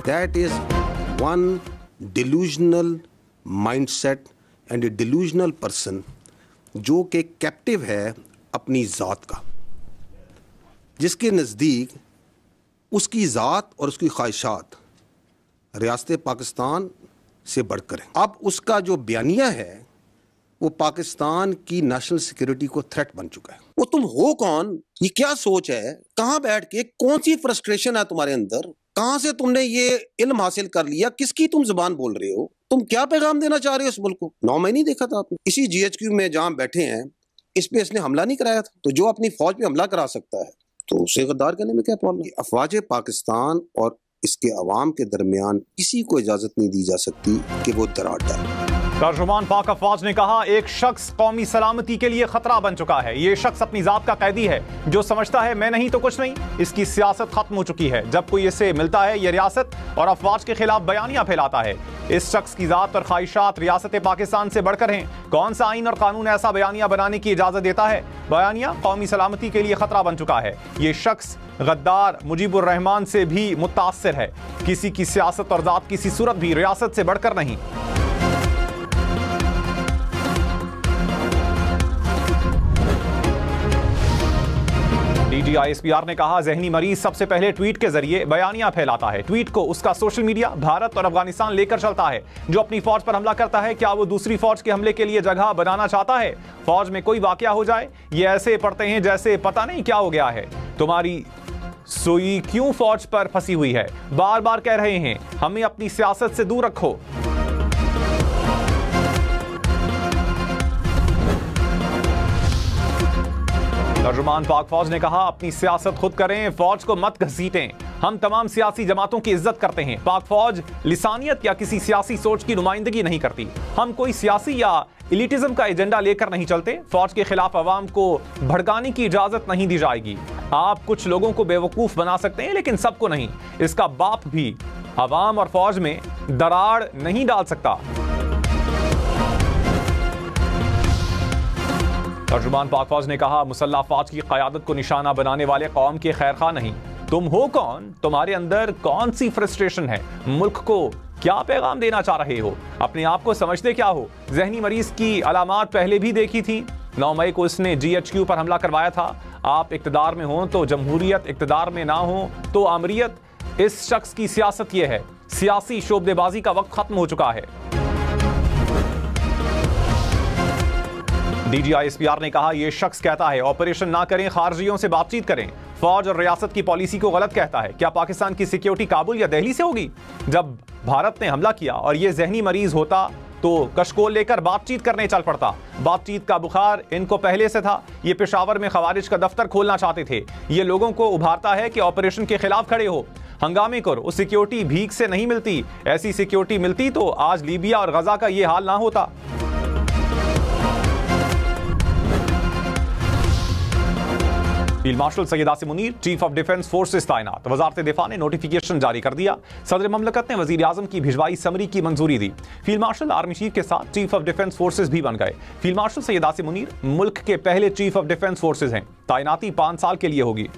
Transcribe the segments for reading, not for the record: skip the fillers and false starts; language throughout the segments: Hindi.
That is one delusional mindset and a delusional person जो कि कैप्टिव है अपनी ज़ात का, जिसके नज़दीक उसकी ज़ात और उसकी ख्वाहिशात रियासत पाकिस्तान से बढ़कर है। अब उसका जो बयानिया है वो पाकिस्तान की नेशनल सिक्योरिटी को थ्रेट बन चुका है। वो तुम हो कौन, ये क्या सोच है, कहाँ बैठ के, कौन सी फ्रस्ट्रेशन है तुम्हारे अंदर, कहाँ से तुमने ये इल्म हासिल कर लिया, किसकी तुम जुबान बोल रहे हो, तुम क्या पैगाम देना चाह रहे हो इस मुल्क को? 9 महीने नहीं देखा था आपने? इसी GHQ में जहाँ बैठे हैं इस पे इसने हमला नहीं कराया था, तो जो अपनी फौज पे हमला करा सकता है तो उसे गद्दार करने में क्या प्रॉब्लम? अफवाज पाकिस्तान और इसके अवाम के दरमियान किसी को इजाजत नहीं दी जा सकती कि वो दरार डाले। तर्जुमान पाक अफवाज ने कहा, एक शख्स कौमी सलामती के लिए खतरा बन चुका है। ये शख्स अपनी जात का कैदी है जो समझता है मैं नहीं तो कुछ नहीं। इसकी सियासत खत्म हो चुकी है। जब कोई इससे मिलता है ये रियासत और अफवाज के खिलाफ बयानियां फैलाता है। इस शख्स की जात और ख्वाहिशात रियासत पाकिस्तान से बढ़कर हैं। कौन सा आइन और कानून ऐसा बयानिया बनाने की इजाजत देता है? बयानिया कौमी सलामती के लिए खतरा बन चुका है। ये शख्स गद्दार मुजीबुर रहमान से भी मुतासिर है। किसी की सियासत और जात किसी सूरत भी रियासत से बढ़कर नहीं। DGISPR ने कहा, जहनी मरीज सबसे पहले ट्वीट के जरिए बयानियां फैलाता है। ट्वीट को उसका सोशल मीडिया भारत और अफगानिस्तान लेकर चलता है। जो अपनी फौज पर हमला करता है, क्या वो दूसरी फौज के हमले के लिए जगह बनाना चाहता है? फौज में कोई वाकया हो जाए, ये ऐसे पढ़ते हैं जैसे पता नहीं क्या हो गया है। तुम्हारी सुई क्यों फौज पर फंसी हुई है? बार बार कह रहे हैं हमें अपनी सियासत से दूर रखो। तर्जुमान पाक फौज ने कहा, अपनी सियासत खुद करें, फौज को मत घसीटें। हम तमाम सियासी जमातों की इज्जत करते हैं। पाक फौज लिसानियत या किसी सियासी सोच की नुमाइंदगी नहीं करती। हम कोई सियासी या इलिटिज्म का एजेंडा लेकर नहीं चलते। फौज के खिलाफ अवाम को भड़काने की इजाजत नहीं दी जाएगी। आप कुछ लोगों को बेवकूफ बना सकते हैं लेकिन सबको नहीं। इसका बाप भी अवाम और फौज में दरार नहीं डाल सकता। तर्जुमान पाक फौज ने कहा, मुसल्लह फौज की क़यादत को निशाना बनाने वाले कौम के खैरखा नहीं। तुम हो कौन? तुम्हारे अंदर कौन सी फ्रस्ट्रेशन है? मुल्क को क्या पैगाम देना चाह रहे हो? अपने आप को समझते क्या हो? जहनी मरीज की अलामात पहले भी देखी थी। 9 मई को इसने GHQ पर हमला करवाया था। आप इक़्तिदार में हो तो जमहूरियत, इक़्तिदार में ना हो तो अमरीयत। इस शख्स की सियासत यह है। सियासी शोबदेबाजी का वक्त खत्म हो चुका है। DGISPR ने कहा, यह शख्स कहता है ऑपरेशन ना करें, खारजियों से बातचीत करें। फौज और रियासत की पॉलिसी को गलत कहता है। क्या पाकिस्तान की सिक्योरिटी काबुल या दिल्ली से होगी? जब भारत ने हमला किया और यह जहनी मरीज होता तो कशकोल लेकर बातचीत करने चल पड़ता। बातचीत का बुखार इनको पहले से था। ये पेशावर में खवारिज का दफ्तर खोलना चाहते थे। ये लोगों को उभारता है कि ऑपरेशन के खिलाफ खड़े हो, हंगामे करो। सिक्योरिटी भीख से नहीं मिलती। ऐसी सिक्योरिटी मिलती तो आज लीबिया और गजा का यह हाल ना होता। Field marshal Syed Asim Munir chief of defence forces तैनात। वजारत दिफा ने नोटिफिकेशन जारी कर दिया। सदर ममलकत ने वजीर आजम की भिजवाई समरी की मंजूरी दी। फील्ड मार्शल आर्मी चीफ के साथ चीफ ऑफ डिफेंस फोर्सेस भी बन गए। फील्ड मार्शल सैयद आसिम मुनीर मुल्क के पहले चीफ ऑफ डिफेंस फोर्सेस हैं। तैनाती 5 साल के लिए होगी।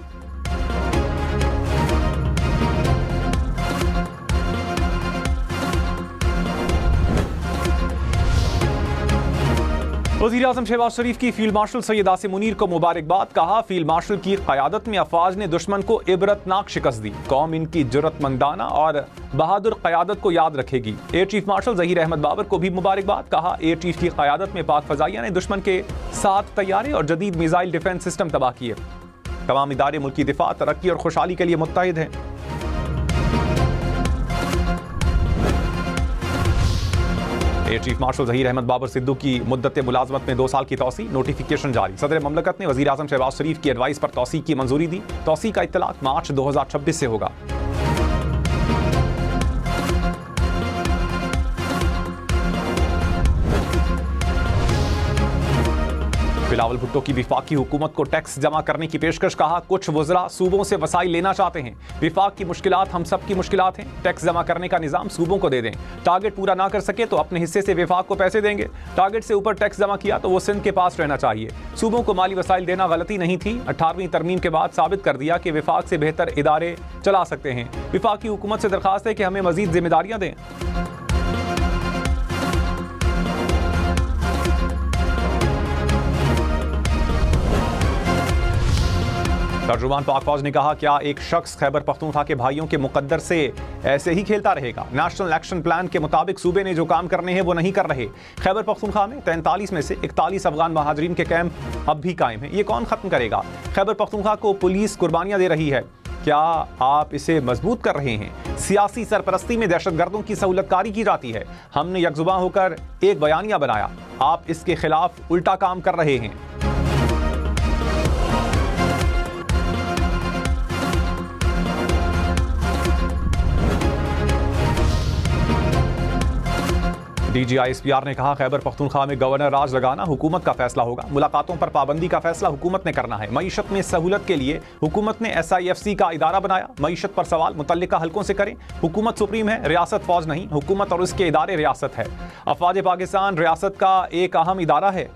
वज़ीर आज़म शहबाज शरीफ की फील्ड मार्शल सैयद आसिम मुनीर को मुबारकबाद। कहा, फील्ड मार्शल की क़यादत में अफवाज ने दुश्मन को इबरतनाक शिकस्त दी। कौम इनकी जुर्रतमंदाना और बहादुर क़यादत को याद रखेगी। Air chief marshal Zaheer Ahmed Babar को भी मुबारकबाद। कहा, एयर चीफ की क़यादत में पाक फ़ज़ाइया ने दुश्मन के 7 तैयारे और जदीद मिसाइल डिफेंस सिस्टम तबाह किए। तमाम इदारे मुल्की दिफा, तरक्की और खुशहाली के लिए मुत्तहिद हैं। Air chief marshal Zaheer Ahmed Babar Sidhu की मुद्दत मुलाजमत में 2 साल की तौसी। नोटिफिकेशन जारी। सदर ममलकत ने वज़ीर आज़म शहबाज शरीफ की एडवाइस पर तौसी की मंजूरी दी। तौसी का इत्तलाक मार्च 2026 से होगा। बिलावल भुट्टो की विफाकी हुकूमत को टैक्स जमा करने की पेशकश, कहा कुछ वज़रा सूबों से वसाइल लेना चाहते हैं। विफाक की मुश्किलात हम सब की मुश्किलात हैं। टैक्स जमा करने का निज़ाम सूबों को दे दें। टारगेट पूरा ना कर सके तो अपने हिस्से से विफाक को पैसे देंगे। टारगेट से ऊपर टैक्स जमा किया तो वो सिंध के पास रहना चाहिए। सूबों को माली वसाइल देना गलती नहीं थी। 18वीं तरमीम के बाद साबित कर दिया कि विफाक से बेहतर इदारे चला सकते हैं। विफाकी हुकूमत से दरखास्त है कि हमें मजीद जिम्मेदारियां दें। तर्जुमान पाक फौज ने कहा, क्या एक शख्स खैबर पख्तूनख्वा के भाइयों के मुकद्दर से ऐसे ही खेलता रहेगा? नेशनल एक्शन प्लान के मुताबिक सूबे ने जो काम करने हैं वो नहीं कर रहे। खैबर पख्तूनख्वा में 43 में से 41 अफगान महाजरीन के कैंप अब भी कायम हैं। ये कौन खत्म करेगा? खैबर पख्तूनख्वा को पुलिस कुर्बानियां दे रही है, क्या आप इसे मजबूत कर रहे हैं? सियासी सरपरस्ती में दहशतगर्दों की सहूलतकारी की जाती है। हमने यकजुबां होकर एक बयानिया बनाया, आप इसके खिलाफ उल्टा काम कर रहे हैं। DGISPR ने कहा, खैबर पख्तूनख्वा में गवर्नर राज लगाना हुकूमत का फैसला होगा। मुलाकातों पर पाबंदी का फैसला हुकूमत ने करना है। मईशत में सहूलत के लिए हुकूमत ने SIFC का इदारा बनाया। मईशत पर सवाल मुतल्लिका हलकों से करें। हुकूमत सुप्रीम है, रियासत फौज नहीं। हुकूमत और उसके इदारे रियासत है। अफवाज पाकिस्तान रियासत का एक अहम इदारा है।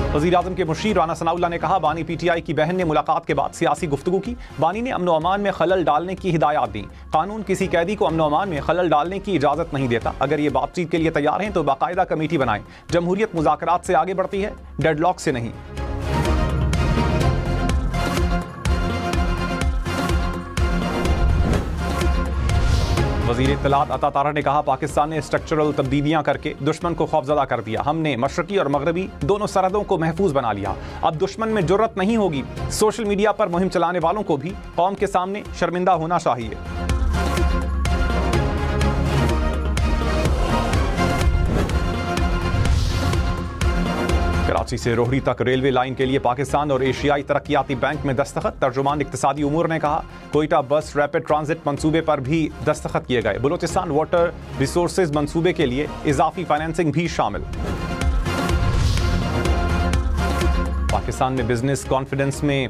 वज़ीर आज़म के मुशीर राना सनाउल्लाह ने कहा, बानी PTI की बहन ने मुलाकात के बाद सियासी गुफ्तगू की। बानी ने अमन व अमान में खलल डालने की हिदायत दी। कानून किसी कैदी को अमन व अमान में खलल डालने की इजाज़त नहीं देता। अगर ये बातचीत के लिए तैयार हैं तो बाकायदा कमेटी बनाएं। जमहूरियत मुज़ाकरात से आगे बढ़ती है, डेडलॉक से नहीं। वज़ीर इत्तलात अता तारा ने कहा, पाकिस्तान ने स्ट्रक्चरल तब्दीलियां करके दुश्मन को खौफजदा कर दिया। हमने मशरकी और मगरबी दोनों सरहदों को महफूज बना लिया। अब दुश्मन में जुर्रत नहीं होगी। सोशल मीडिया पर मुहिम चलाने वालों को भी कौम के सामने शर्मिंदा होना चाहिए। कराची से रोहड़ी तक रेलवे लाइन के लिए पाकिस्तान और एशियाई तरक्याती बैंक में दस्तखत। तर्जुमान इक्तिसादी उमूर ने कहा, कोयटा बस रैपिड ट्रांजिट मंसूबे पर भी दस्तखत किए गए। बलूचिस्तान वाटर रिसोर्सेज मंसूबे के लिए इजाफी फाइनेंसिंग भी शामिल। पाकिस्तान में बिजनेस कॉन्फिडेंस में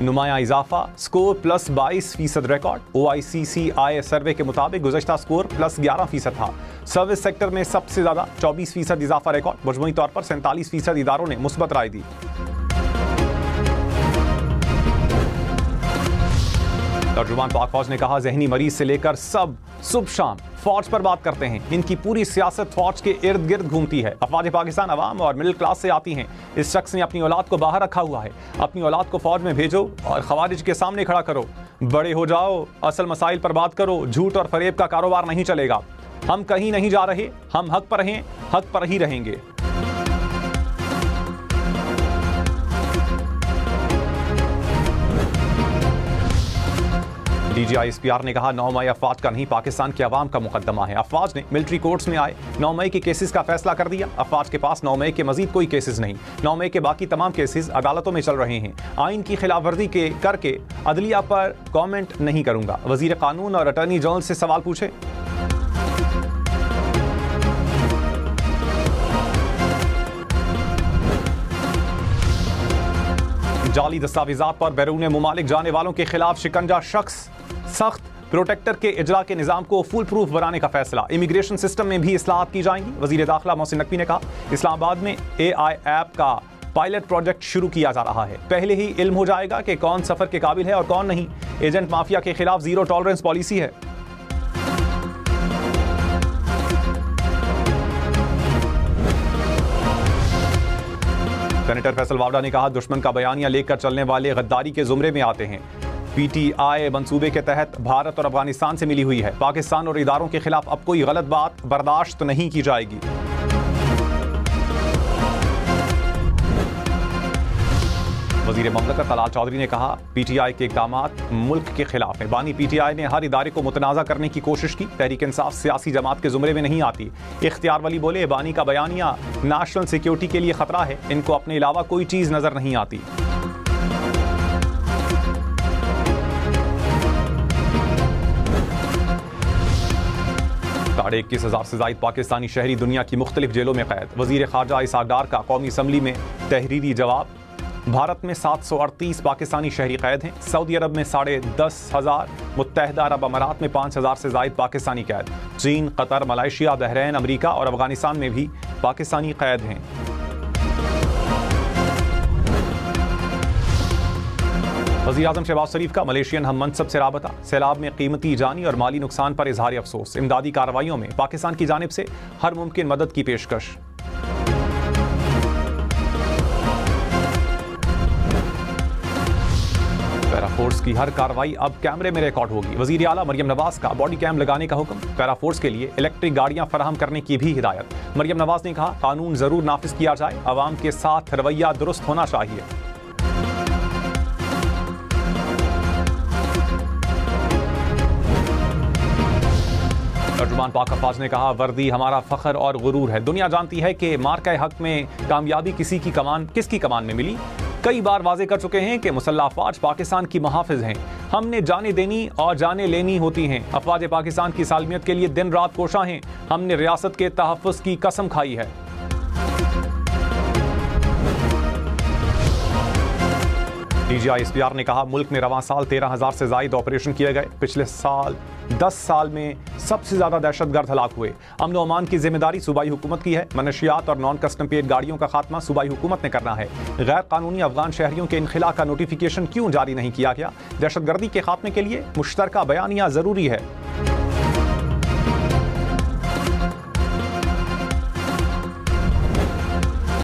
नुमाया इजाफा, स्कोर +22% रिकॉर्ड। OICCI सर्वे के मुताबिक गुज़श्ता स्कोर +11% था। सर्विस सेक्टर में सबसे ज्यादा 24% इजाफा रिकॉर्ड। मजमूई तौर पर 47% इदारों ने मुस्बत राय दी। तर्जुमान पाक फौज ने कहा, जहनी मरीज से लेकर सब सुबह शाम फौज पर बात करते हैं। इनकी पूरी सियासत फौज के इर्द गिर्द घूमती है। अफवाज पाकिस्तान अवाम और मिडिल क्लास से आती हैं। इस शख्स ने अपनी औलाद को बाहर रखा हुआ है। अपनी औलाद को फौज में भेजो और खवारिज के सामने खड़ा करो। बड़े हो जाओ, असल मसाइल पर बात करो। झूठ और फरेब का कारोबार नहीं चलेगा। हम कहीं नहीं जा रहे, हम हक पर हैं, हक पर ही रहेंगे। DGISPR ने कहा, 9 मई अफवाज का नहीं, पाकिस्तान के अवाम का मुकदमा है। अफवाज ने मिलिट्री कोर्ट्स में आए 9 मई के केसेस का फैसला कर दिया। अफवाज के पास 9 मई के मजीद कोई केसेस नहीं। 9 मई के बाकी तमाम केसेस अदालतों में चल रहे हैं। आइन की खिलाफ वर्जी के करके अदलिया पर कॉमेंट नहीं करूंगा। वजीर कानून और अटॉर्नी जनरल से सवाल पूछे। जाली दस्तावेजात पर बैरून मुमालिक जाने वालों के खिलाफ शिकंजा, शख्स सख्त प्रोटेक्टर के इजरा के निजाम को फुल प्रूफ बनाने का फैसला। इमिग्रेशन सिस्टम में भी इस्लाहात की जाएंगी। वजीर दाखिला मोहसिन नकवी ने कहा, इस्लामाबाद में AI ऐप का पायलट प्रोजेक्ट शुरू किया जा रहा है। पहले ही इल्म हो जाएगा कि कौन सफर के काबिल है और कौन नहीं। एजेंट माफिया के खिलाफ जीरो टॉलरेंस पॉलिसी है। सेनेटर फैसल वावड़ा ने कहा, दुश्मन का बयानिया लेकर चलने वाले गद्दारी के जुमरे में आते हैं। PTI मंसूबे के तहत भारत और अफगानिस्तान से मिली हुई है। पाकिस्तान और इदारों के खिलाफ अब कोई गलत बात बर्दाश्त नहीं की जाएगी। वजीर ममलकत तलाल चौधरी ने कहा, PTI के इक़दामात मुल्क के खिलाफ हैं। बानी PTI ने हर इदारे को मुतनाज़ा करने की कोशिश की। तहरीक इंसाफ सियासी जमात के जुमरे में नहीं आती। इख्तियार वली बोले, बानी का बयानिया नेशनल सिक्योरिटी के लिए खतरा है। इनको अपने अलावा कोई चीज़ नजर नहीं आती। 21,000 से ज़ायद पाकिस्तानी शहरी दुनिया की मुख्तलिफ जेलों में कैद। वज़ीर ख़ारजा इसहाक़ डार का कौमी असम्बली में तहरीरी जवाब। भारत में 738 पाकिस्तानी शहरी कैद हैं। सऊदी अरब में 10,500, मुत्तहदा अरब अमारात में 5,000 से ज़ायद पाकिस्तानी कैद। चीन, कतर, मलेशिया, बहरीन, अमरीका और अफगानिस्तान में भी पाकिस्तानी कैद हैं। वज़ीर-ए-आज़म शहबाज शरीफ का मलेशियन हम मनसब से राबता। सैलाब में कीमती जानी और माली नुकसान पर इजहार अफसोस। इमदादी कार्रवाइयों में पाकिस्तान की जानिब से हर मुमकिन मदद की पेशकश। पैरा फोर्स की हर कार्रवाई अब कैमरे में रिकॉर्ड होगी। वज़ीर आला मरियम नवाज का बॉडी कैम लगाने का हुक्म। पैरा फोर्स के लिए इलेक्ट्रिक गाड़ियां फराहम करने की भी हिदायत। मरियम नवाज ने कहा, कानून जरूर नाफिज किया जाए, अवाम के साथ रवैया दुरुस्त होना चाहिए। तर्जुमान पाक अफवाज ने कहा, वर्दी हमारा फख्र और गुरूर है। दुनिया जानती है कि मार्का हक में कामयाबी किसकी कमान में मिली। कई बार वाजे कर चुके हैं कि मुसल्लह अफवाज पाकिस्तान की मुहाफिज हैं। हमने जाने देनी और जाने लेनी होती हैं। अफवाज पाकिस्तान की सालमियत के लिए दिन रात कोशा हैं। हमने रियासत के तहफ़्फ़ुज़ की कसम खाई है। DGI-SPR ने कहा, मुल्क में रवां साल 13,000 से ज़ायद ऑपरेशन किए गए। पिछले साल 10 साल में सबसे ज़्यादा दहशतगर्द हलाक हुए। अमन व अमान की जिम्मेदारी सूबाई हुकूमत की है। मनशियात और नॉन कस्टम पेड गाड़ियों का खात्मा सूबाई हुकूमत ने करना है। गैर कानूनी अफगान शहरियों के इनखिला का नोटिफिकेशन क्यों जारी नहीं किया गया? दहशतगर्दी के खात्मे के लिए मुश्तरका बयानिया ज़रूरी है।